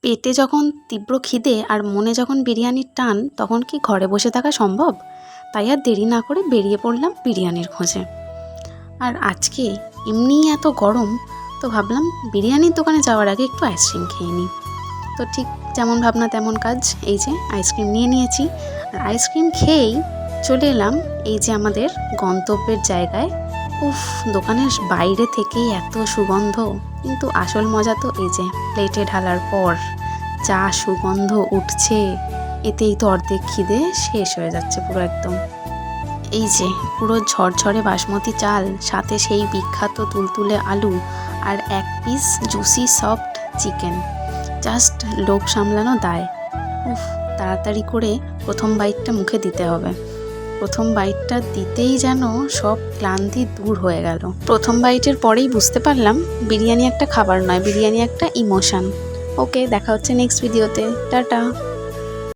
পেটে যখন তীব্র খিদে আর মনে যখন বিরিয়ানির টান, তখন কি ঘরে বসে থাকা সম্ভব? তাই আর দেরি না করে বেরিয়ে পড়লাম বিরিয়ানির খোঁজে। আর আজকে এমনিই এত গরম, তো ভাবলাম বিরিয়ানির দোকানে যাওয়ার আগে একটু আইসক্রিম খেয়ে নিই। তো ঠিক যেমন ভাবনা তেমন কাজ, এই যে আইসক্রিম নিয়ে নিয়েছি। আর আইসক্রিম খেয়েই চলে এলাম এই যে আমাদের গন্তব্যের জায়গায়। উফ, দোকানের বাইরে থেকেই এত সুগন্ধ, কিন্তু আসল মজা তো এই যে প্লেটে ঢালার পর যা সুগন্ধ উঠছে, এতেই তো অর্ধেক খিদে শেষ হয়ে যাচ্ছে পুরো একদম। এই যে পুরো ঝরঝরে বাসমতি চাল, সাথে সেই বিখ্যাত তুলতুলে আলু আর এক piece juicy soft chicken, just লোভ সামলানো দায়। উফ, তাড়াতাড়ি করে প্রথম বাইটটা মুখে দিতে হবে। প্রথম বাইটটা দিতেই যেন সব ক্লান্তি দূর হয়ে গেল। প্রথম বাইটের পরেই বুঝতে পারলাম বিরিয়ানি একটা খাবার নয়, বিরিয়ানি একটা ইমোশন। ওকে, দেখা হচ্ছে নেক্সট ভিডিওতে। টাটা।